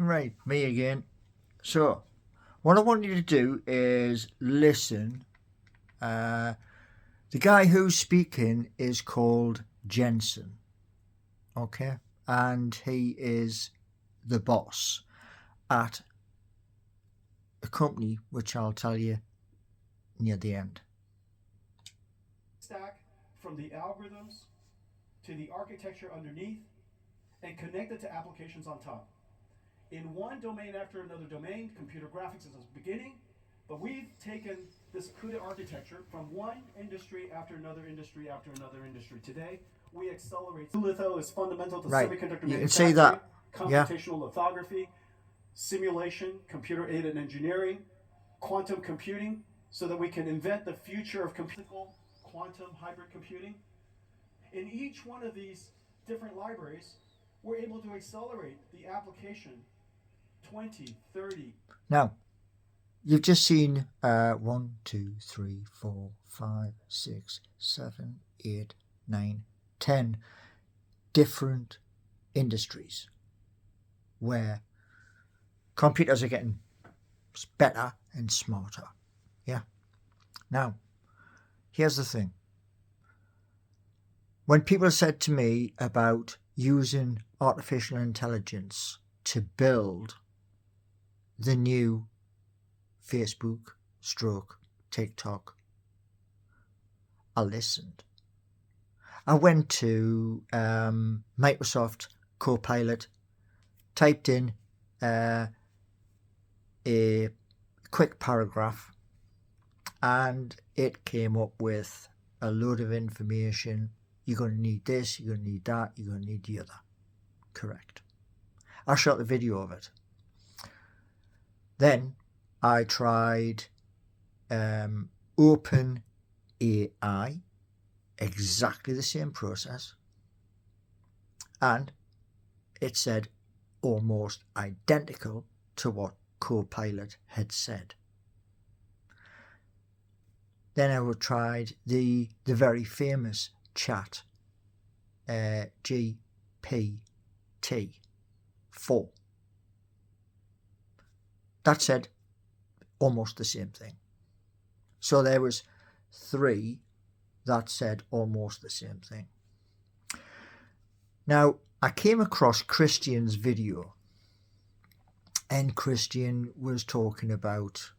Right, me again. So, what I want you to do is listen. The guy who's speaking is called Jensen, okay? And he is the boss at a company, which I'll tell you near the end. Stack from the algorithms to the architecture underneath and connect it to applications on top. In one domain after another domain, computer graphics is the beginning, but we've taken this CUDA architecture from one industry after another industry after another industry. Today, we accelerate. Litho is fundamental to Right, semiconductor you can see that. manufacturing, Yeah, computational lithography, simulation, computer-aided engineering, quantum computing, so that we can invent the future of quantum hybrid computing. In each one of these different libraries, we're able to accelerate the application 20, 30. now you've just seen 1, 2, 3, 4, 5, 6, 7, 8, 9, 10 different industries where computers are getting better and smarter. Yeah. Now, here's the thing. When people said to me about using artificial intelligence to build the new Facebook stroke TikTok, I listened. I went to Microsoft Copilot, typed in a quick paragraph, and it came up with a load of information. You're going to need this, you're going to need that, you're going to need the other. Correct. I shot the video of it. Then I tried Open AI, exactly the same process, and it said almost identical to what Copilot had said. Then I tried the very famous chat GPT-4. That said almost the same thing. So there was 3 that said almost the same thing. Now, I came across Christian's video, and Christian was talking about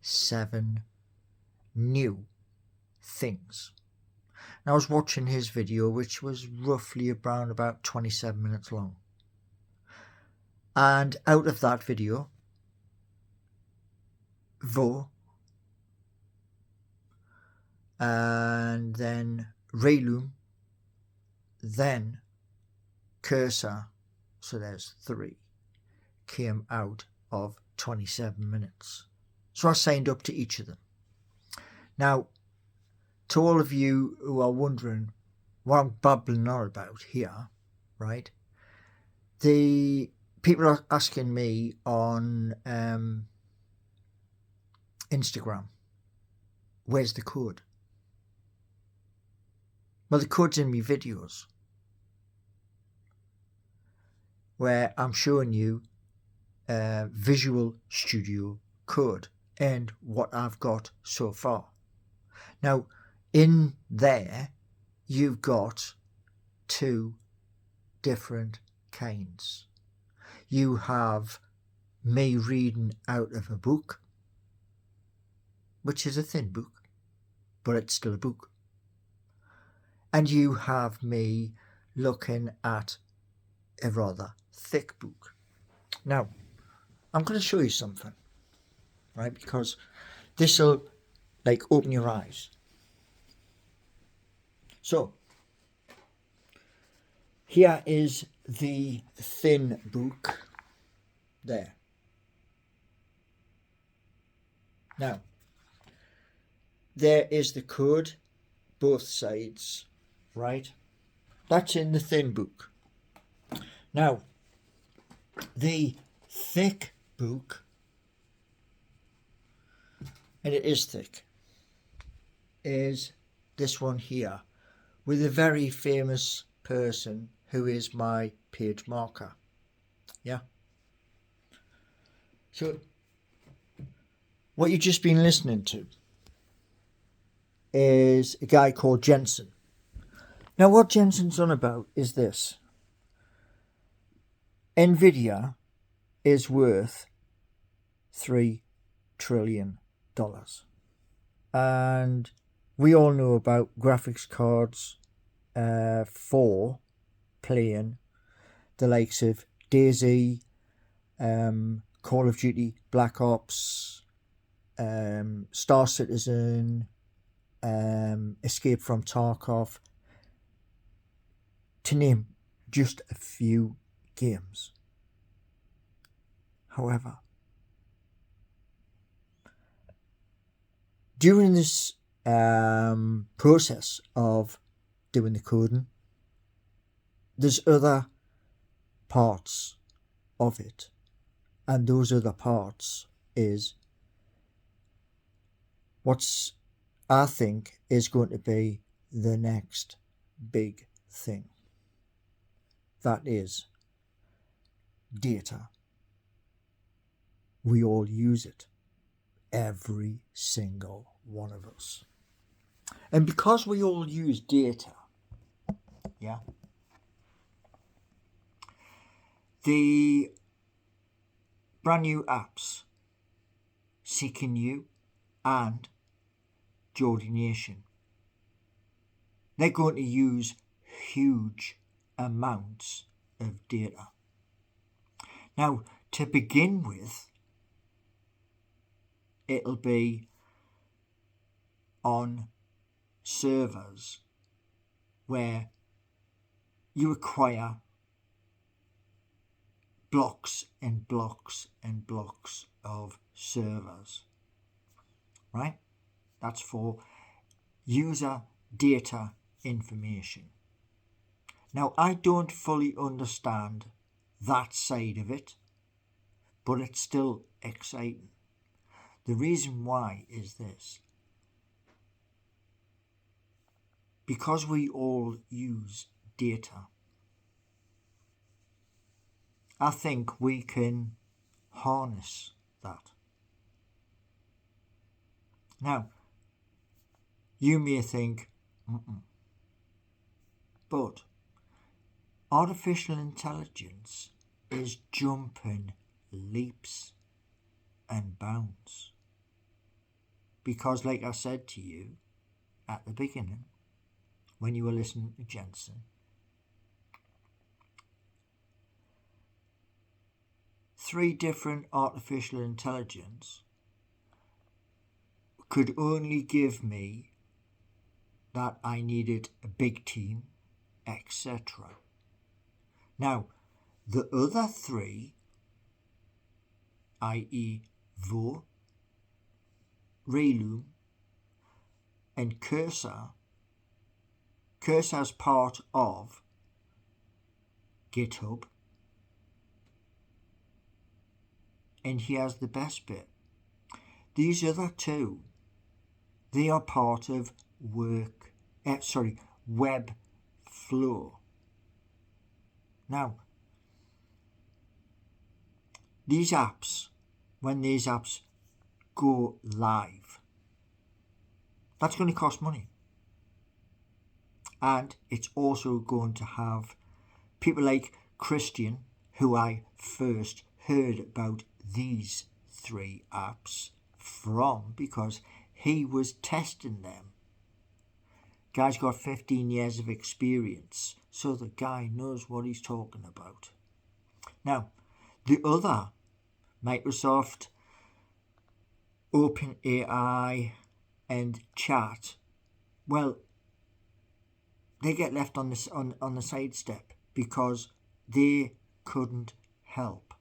7 new things. And I was watching his video, which was roughly around about 27 minutes long. And out of that video, Vo, and then Reloom, then Cursor, so there's 3, came out of 27 minutes. So I signed up to each of them. Now, to all of you who are wondering what I'm babbling on about here, right? The people are asking me on Instagram, where's the code? Well, the code's in my videos, where I'm showing you Visual Studio Code and what I've got so far. Now, in there, you've got 2 different kinds. You have me reading out of a book, which is a thin book, but it's still a book. And you have me looking at a rather thick book. Now, I'm going to show you something, right? Because this will open your eyes. So, here is the thin book there. Now, there is the code, both sides, right? That's in the thin book. Now, the thick book, and it is thick, is this one here, with a very famous person who is my page marker. Yeah. So, what you've just been listening to is a guy called Jensen. Now, what Jensen's on about is this. Nvidia is worth $3 trillion. And we all know about graphics cards for playing the likes of DayZ, Call of Duty, Black Ops, Star Citizen, Escape from Tarkov, to name just a few games. However, during this process of doing the coding, there's other parts of it, and those other parts is what's I think is going to be the next big thing. That is data. We all use it, every single one of us. And because we all use data, yeah, the brand new apps, Seeking You and Geordie Nation, they're going to use huge amounts of data. Now, to begin with, it'll be on servers where you acquire blocks and blocks and blocks of servers, right? That's for user data information. Now, I don't fully understand that side of it, but it's still exciting. The reason why is this. Because we all use data, I think we can harness that. Now, you may think, but artificial intelligence is jumping leaps and bounds. Because like I said to you at the beginning, when you were listening to Jensen, 3 different artificial intelligence could only give me that I needed a big team, etc. Now, the other 3, i.e. Vo, Reloom and Cursor's part of GitHub, and here's the best bit. These other 2, they are part of Webflow. Now, these apps, when these apps go live, that's going to cost money. And it's also going to have people like Christian, who I first heard about these 3 apps from because he was testing them. Guy's got 15 years of experience, so the guy knows what he's talking about. Now, the other, Microsoft, OpenAI and Chat, well, they get left on the sidestep because they couldn't help.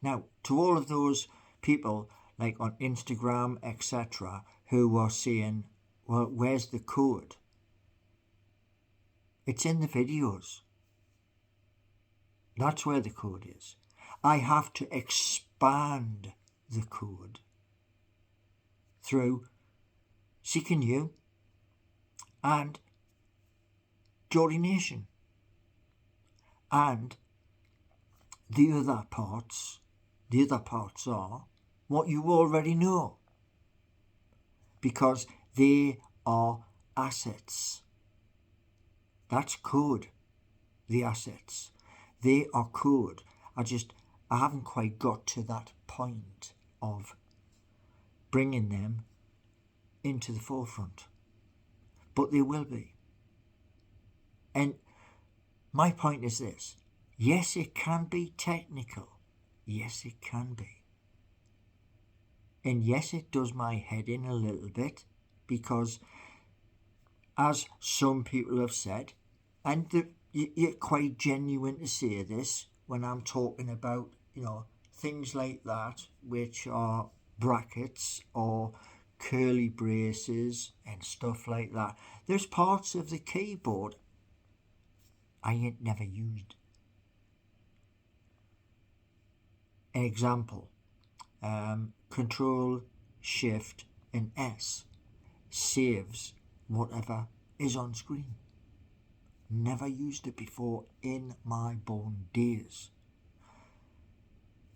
Now, to all of those people like on Instagram, etc., who are saying, well, where's the code? It's in the videos. That's where the code is. I have to expand the code through Seeking You and Geordie Nation and the other parts The other parts are what you already know, because they are assets. That's code, the assets. They are code. I haven't quite got to that point of bringing them into the forefront, but they will be. And my point is this: yes, it can be technical. Yes, it can be. And yes, it does my head in a little bit, because as some people have said, and you're quite genuine to say this when I'm talking about, things like that, which are brackets or curly braces and stuff like that. There's parts of the keyboard I ain't never used. An example, Control, Shift and S saves whatever is on screen. Never used it before in my born days.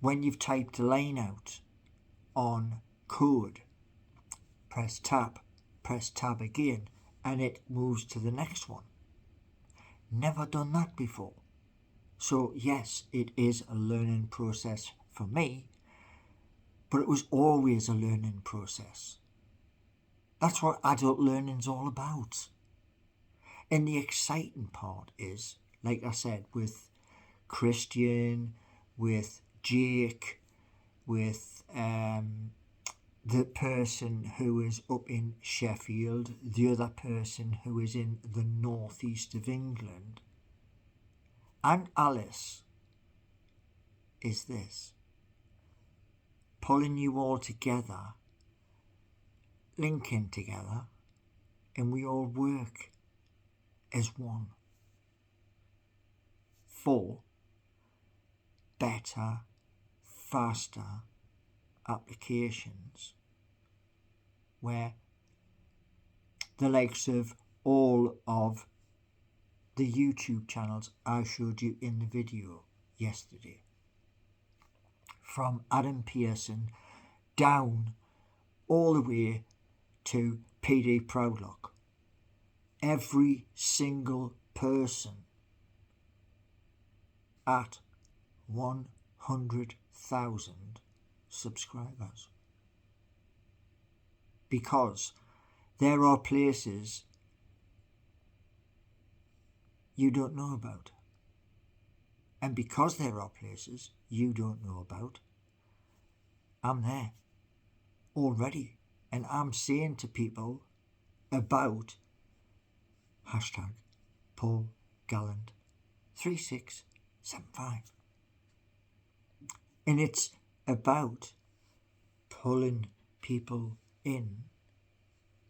When you've typed a line out on code, press tab again, and it moves to the next one. Never done that before. So yes, it is a learning process for me, but it was always a learning process. That's what adult learning's all about. And the exciting part is, like I said, with Christian, with Jake, with the person who is up in Sheffield, the other person who is in the northeast of England, and Alice, is this: pulling you all together, linking together, and we all work as one for better, faster applications, where the likes of all of the YouTube channels I showed you in the video yesterday, from Adam Pearson down all the way to PD Proudlock, every single person at 100,000 subscribers, because there are places you don't know about, and because there are places you don't know about, I'm there already, and I'm saying to people about hashtag Paul Gallant 3675, and it's about pulling people in.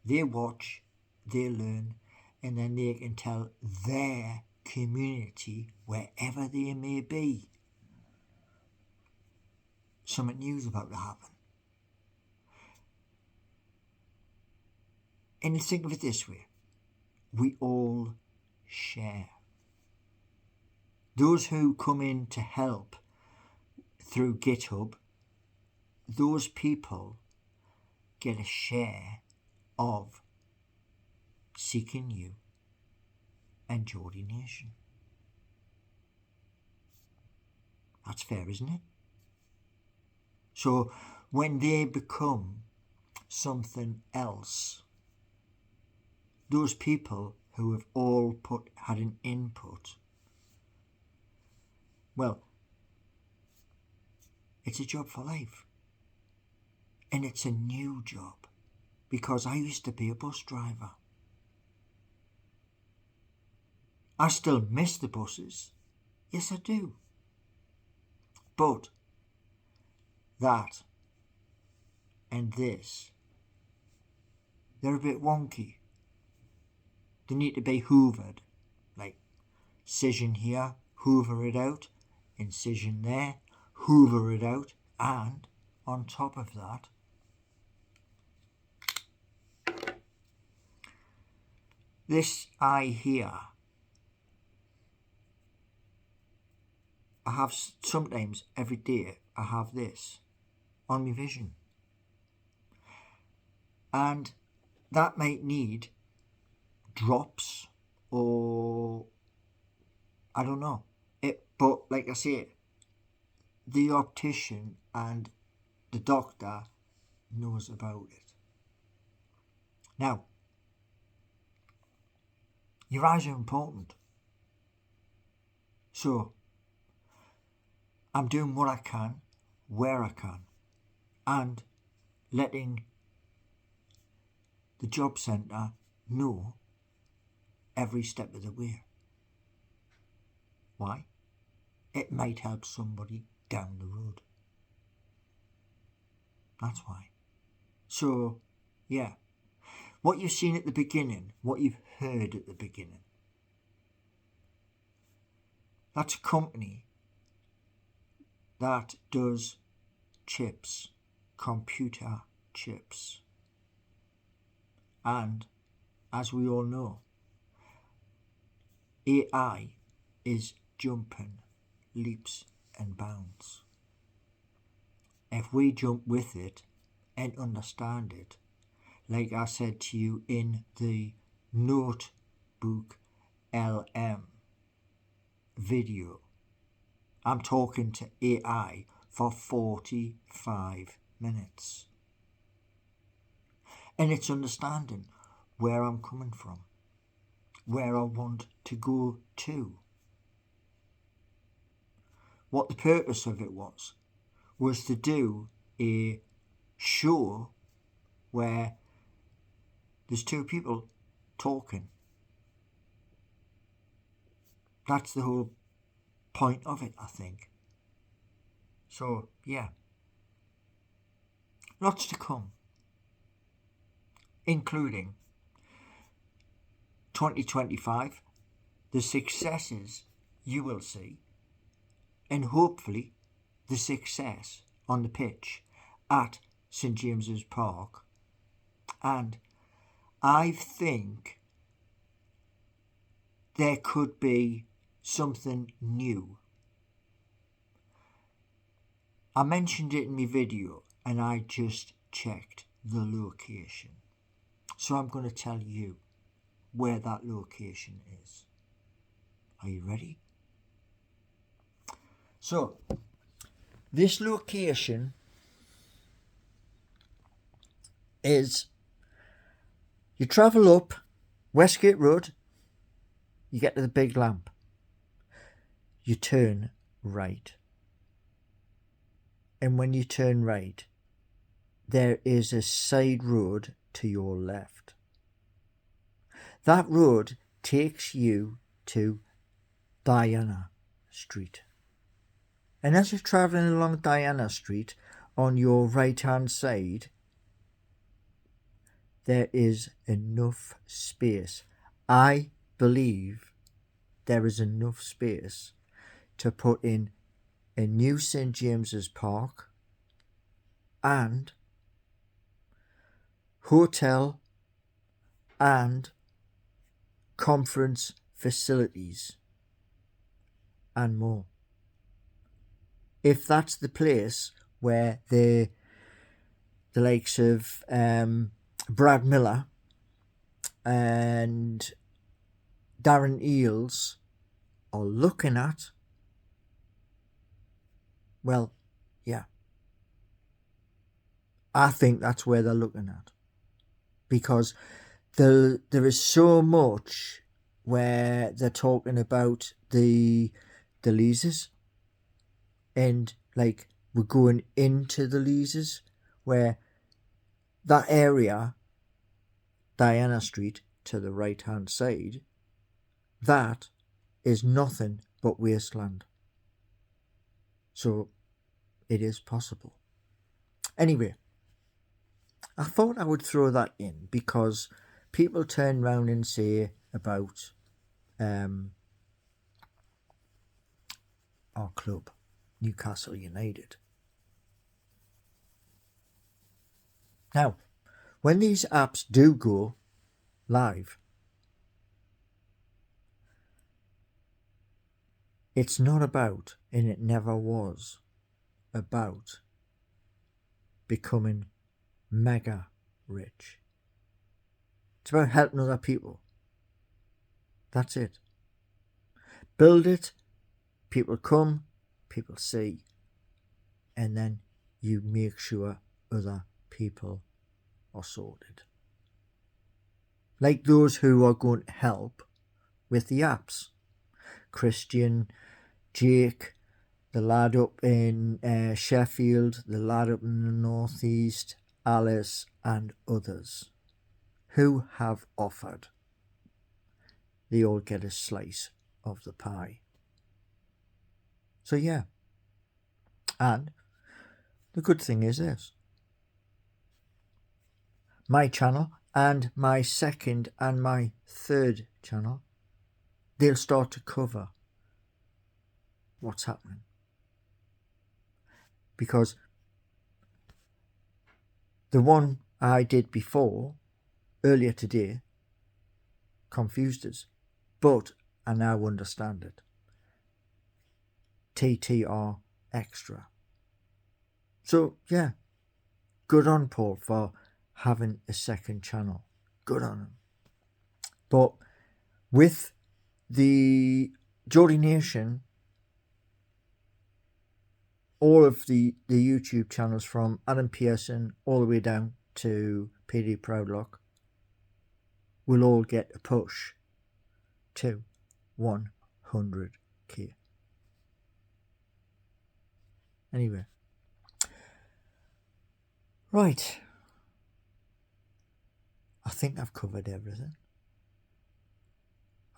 They watch, they learn, and then they can tell their community, wherever they may be, something new's about to happen. And think of it this way: we all share. Those who come in to help through GitHub, those people get a share of Seeking You and Geordie Nation. That's fair, isn't it? So when they become something else, those people who have all had an input, well, it's a job for life. And it's a new job, because I used to be a bus driver. I still miss the buses. Yes, I do. But that and this, they're a bit wonky. They need to be hoovered. Like, incision here, hoover it out. Incision there, hoover it out. And on top of that, this eye here, I have sometimes every day I have this on my vision. And that might need drops or I don't know. But like I say, the optician and the doctor knows about it. Now, your eyes are important. So, I'm doing what I can, where I can, and letting the job centre know every step of the way. Why? It might help somebody down the road. That's why. So, yeah. What you've seen at the beginning, what you've heard at the beginning, that's a company that does chips, computer chips. And, as we all know, AI is jumping leaps and bounds. If we jump with it and understand it, like I said to you in the Notebook LM video, I'm talking to AI for 45 minutes. And it's understanding where I'm coming from, where I want to go to. What the purpose of it was to do a show where there's two people talking. That's the whole point of it, I think. So, yeah. Lots to come, including 2025, the successes you will see, and hopefully the success on the pitch at St James's Park. And I think there could be something new. I mentioned it in my video and I just checked the location. So I'm going to tell you where that location is. Are you ready? So, this location is, you travel up Westgate Road, you get to the big lamp, you turn right. And when you turn right, there is a side road to your left. That road takes you to Diana Street. And as you're travelling along Diana Street, on your right hand side, there is enough space. I believe there is enough space to put in a new St James's Park and hotel and conference facilities and more. If that's the place where the likes of Brad Miller and Darren Eales are looking at, well, yeah, I think that's where they're looking at, because there is so much where they're talking about the leases, and like we're going into the leases, where that area, Diana Street to the right hand side, that is nothing but wasteland. So it is possible. Anyway, I thought I would throw that in because people turn round and say about our club, Newcastle United. Now, when these apps do go live, it's not about, and it never was, about becoming mega rich. It's about helping other people. That's it. Build it, people come, people see, and then you make sure other people are sorted. Like those who are going to help with the apps. Christian, Jake, the lad up in Sheffield, the lad up in the northeast, Alice and others who have offered. They all get a slice of the pie. So yeah. And the good thing is this. My channel and my second and my third channel, they'll start to cover what's happening. Because the one I did before, earlier today, confused us. But I now understand it. TTR extra. So yeah, good on Paul for having a second channel. Good on him. But with the Geordie Nation, all of the YouTube channels from Adam Pearson all the way down to PD Proudlock will all get a push to 100k. Anyway. Right. I think I've covered everything.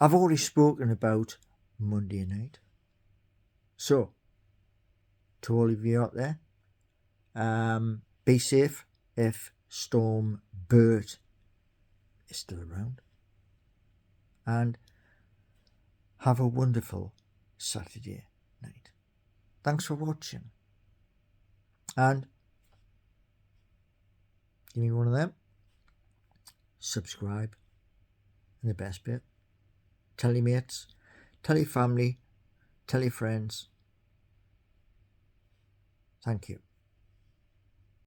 I've already spoken about Monday night. So, to all of you out there, be safe if Storm Bert is still around. And have a wonderful Saturday night. Thanks for watching. And give me one of them. Subscribe. And the best bit, tell your mates, tell your family, tell your friends. Thank you.